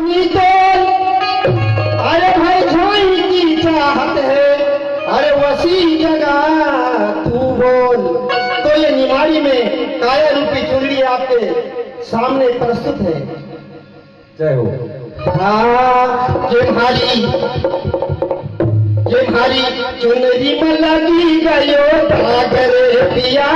नितोल, अरे भाई झाई की चाहत है, अरे वसी जगह तू बोल। तो ये निमाड़ी में काया रूपी चुनरी आपके सामने प्रस्तुत है। जय हो। हाँ ये भारी चुनरी में लगी गयो दाग रे पिया।